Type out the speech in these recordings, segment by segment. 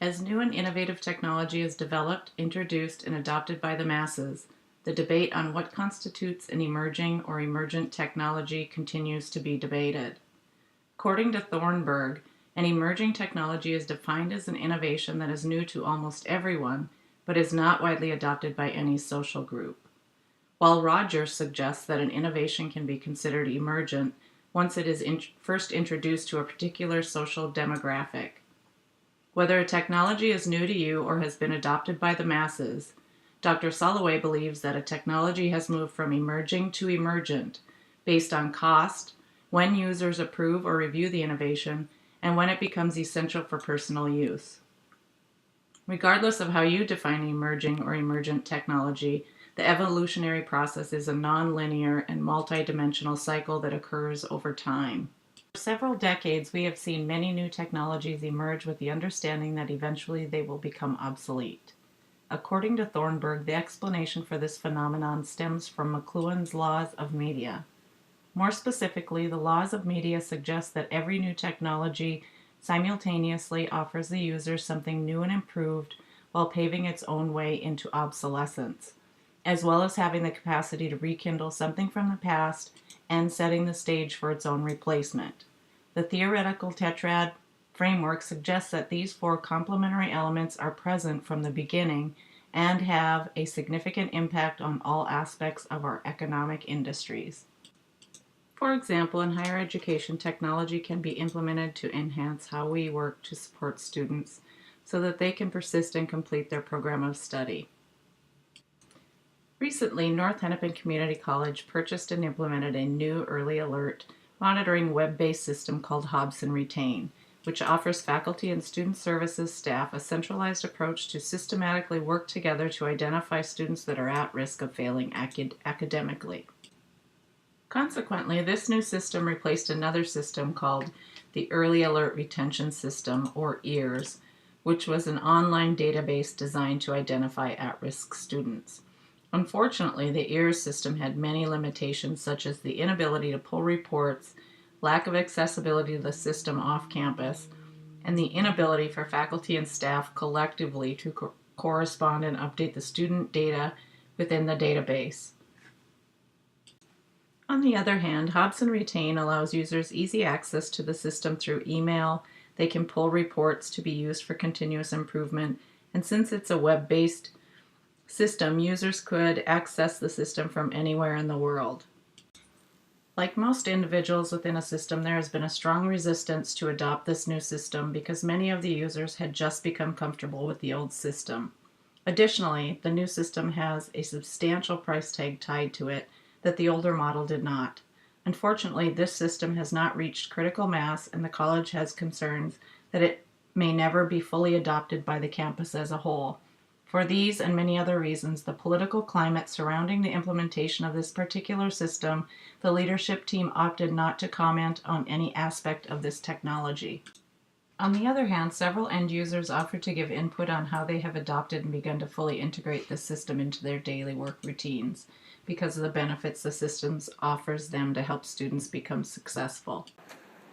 As new and innovative technology is developed, introduced, and adopted by the masses, the debate on what constitutes an emerging or emergent technology continues to be debated. According to Thornburg, an emerging technology is defined as an innovation that is new to almost everyone, but is not widely adopted by any social group. While Rogers suggests that an innovation can be considered emergent once it is first introduced to a particular social demographic. Whether a technology is new to you or has been adopted by the masses, Dr. Soloway believes that a technology has moved from emerging to emergent based on cost, when users approve or review the innovation, and when it becomes essential for personal use. Regardless of how you define emerging or emergent technology, the evolutionary process is a nonlinear and multidimensional cycle that occurs over time. For several decades, we have seen many new technologies emerge with the understanding that eventually they will become obsolete. According to Thornburg, the explanation for this phenomenon stems from McLuhan's laws of media. More specifically, the laws of media suggest that every new technology simultaneously offers the user something new and improved while paving its own way into obsolescence, as well as having the capacity to rekindle something from the past and setting the stage for its own replacement. The theoretical tetrad framework suggests that these four complementary elements are present from the beginning and have a significant impact on all aspects of our economic industries. For example, in higher education, technology can be implemented to enhance how we work to support students so that they can persist and complete their program of study. Recently, North Hennepin Community College purchased and implemented a new early alert monitoring web-based system called Hobson Retain, which offers faculty and student services staff a centralized approach to systematically work together to identify students that are at risk of failing academically. Consequently, this new system replaced another system called the Early Alert Retention System, or EARS, which was an online database designed to identify at-risk students. Unfortunately, the EARS system had many limitations, such as the inability to pull reports, lack of accessibility to the system off campus, and the inability for faculty and staff collectively to correspond and update the student data within the database. On the other hand, Hobson Retain allows users easy access to the system through email. They can pull reports to be used for continuous improvement, and since it's a web-based system, users could access the system from anywhere in the world. Like most individuals within a system, there has been a strong resistance to adopt this new system because many of the users had just become comfortable with the old system. Additionally, the new system has a substantial price tag tied to it that the older model did not. Unfortunately, this system has not reached critical mass, and the college has concerns that it may never be fully adopted by the campus as a whole. For these and many other reasons, the political climate surrounding the implementation of this particular system, the leadership team opted not to comment on any aspect of this technology. On the other hand, several end users offered to give input on how they have adopted and begun to fully integrate this system into their daily work routines because of the benefits the system offers them to help students become successful.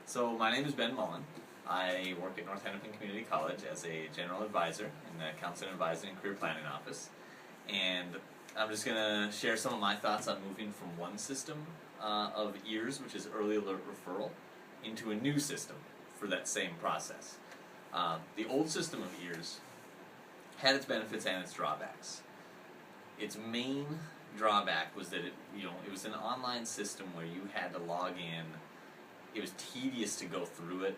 So my name is Ben Mullen. I work at North Hennepin Community College as a general advisor in the Counseling, Advising, and Career Planning Office. And I'm just going to share some of my thoughts on moving from one system of EARS, which is Early Alert Referral, into a new system for that same process. The old system of EARS had its benefits and its drawbacks. Its main drawback was that it was an online system where you had to log in. It was tedious to go through it,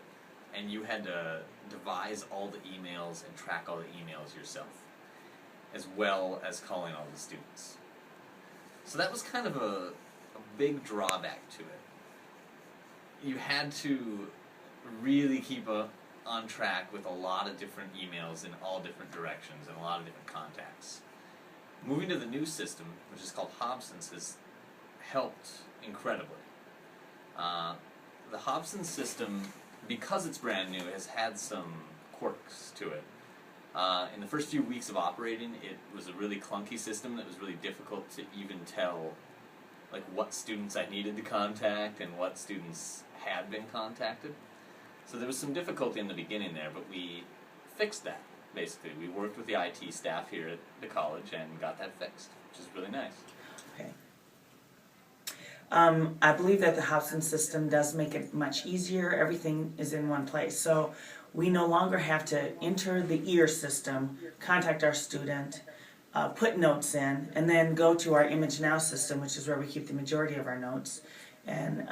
and you had to devise all the emails and track all the emails yourself, as well as calling all the students. So that was kind of a big drawback to it. You had to really keep on track with a lot of different emails in all different directions and a lot of different contacts. Moving to the new system, which is called Hobson's, has helped incredibly. The Hobson system, because it's brand new, has had some quirks to it. In the first few weeks of operating, it was a really clunky system that was really difficult to even tell what students I needed to contact and what students had been contacted. So there was some difficulty in the beginning there, but we fixed that. basically. We worked with the IT staff here at the college and got that fixed, which is really nice. Okay. I believe that the Hobson system does make it much easier. Everything is in one place. So we no longer have to enter the ear system, contact our student, put notes in, and then go to our Image Now system, which is where we keep the majority of our notes, and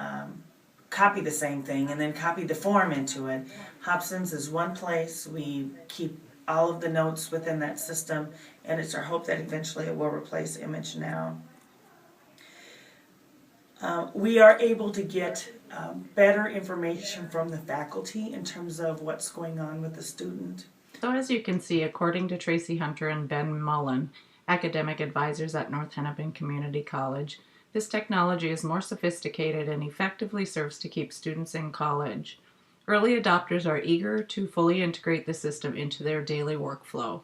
copy the same thing, and then copy the form into it. Hobson's is one place. We keep all of the notes within that system, and it's our hope that eventually it will replace Image Now. We are able to get better information from the faculty in terms of what's going on with the student. So as you can see, according to Tracy Hunter and Ben Mullen, academic advisors at North Hennepin Community College, this technology is more sophisticated and effectively serves to keep students in college. Early adopters are eager to fully integrate the system into their daily workflow.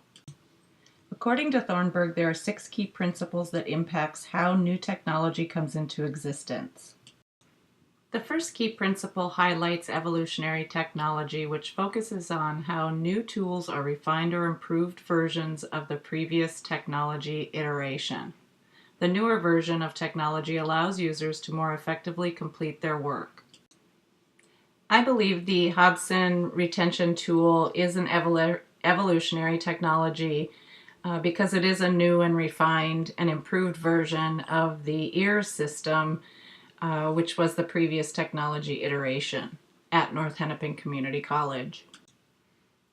According to Thornburg, there are 6 key principles that impacts how new technology comes into existence. The first key principle highlights evolutionary technology, which focuses on how new tools are refined or improved versions of the previous technology iteration. The newer version of technology allows users to more effectively complete their work. I believe the Hobson retention tool is an evolutionary technology because it is a new and refined and improved version of the ear system, which was the previous technology iteration at North Hennepin Community College.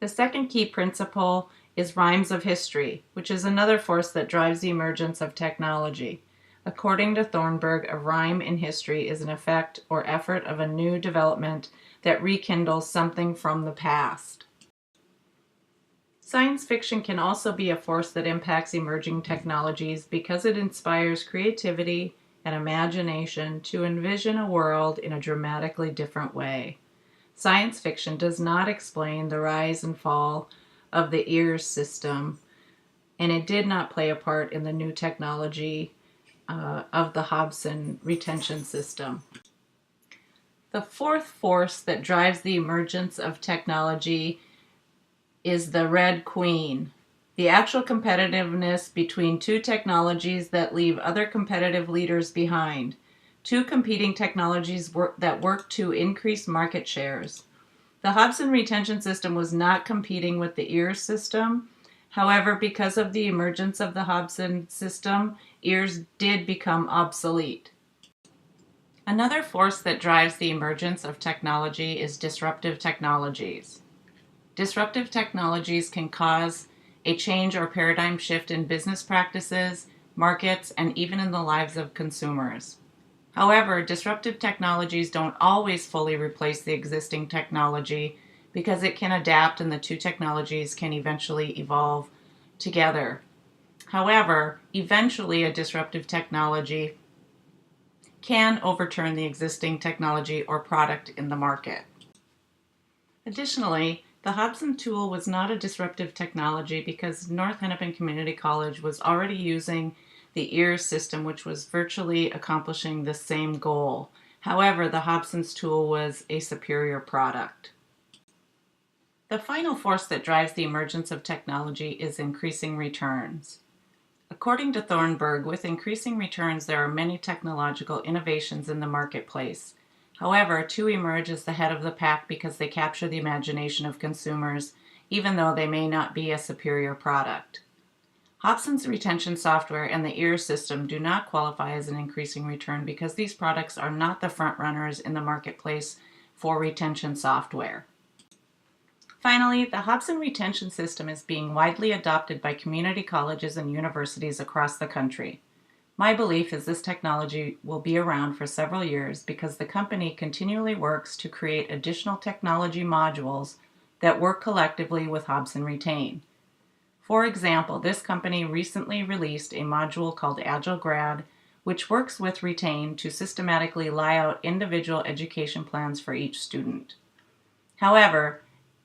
The second key principle is rhymes of history, which is another force that drives the emergence of technology. According to Thornburg, a rhyme in history is an effect or effort of a new development that rekindles something from the past. Science fiction can also be a force that impacts emerging technologies because it inspires creativity and imagination to envision a world in a dramatically different way. Science fiction does not explain the rise and fall of the ear system, and it did not play a part in the new technology of the Hobson retention system. The fourth force that drives the emergence of technology is the Red Queen, the actual competitiveness between 2 technologies that leave other competitive leaders behind, 2 competing technologies that work to increase market shares. The Hobson retention system was not competing with the ear system. However, because of the emergence of the Hobson system, ears did become obsolete. Another force that drives the emergence of technology is disruptive technologies. Disruptive technologies can cause a change or paradigm shift in business practices, markets, and even in the lives of consumers. However, disruptive technologies don't always fully replace the existing technology because it can adapt and the 2 technologies can eventually evolve together. However, eventually a disruptive technology can overturn the existing technology or product in the market. Additionally, the Hobson tool was not a disruptive technology because North Hennepin Community College was already using the ear system, which was virtually accomplishing the same goal. However, the Hobson's tool was a superior product. The final force that drives the emergence of technology is increasing returns. According to Thornburg, with increasing returns, there are many technological innovations in the marketplace. However, 2 emerge as the head of the pack because they capture the imagination of consumers, even though they may not be a superior product. Hobson's retention software and the ear system do not qualify as an increasing return because these products are not the front runners in the marketplace for retention software. Finally, the Hobson retention system is being widely adopted by community colleges and universities across the country. My belief is this technology will be around for several years because the company continually works to create additional technology modules that work collectively with Hobson Retain. For example, this company recently released a module called Agile Grad, which works with Retain to systematically lay out individual education plans for each student. However,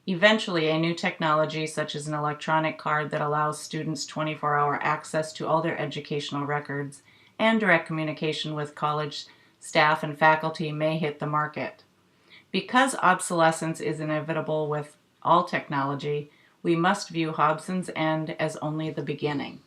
eventually a new technology such as an electronic card that allows students 24-hour access to all their educational records and direct communication with college staff and faculty may hit the market. Because obsolescence is inevitable with all technology, We must view Hobson's end as only the beginning.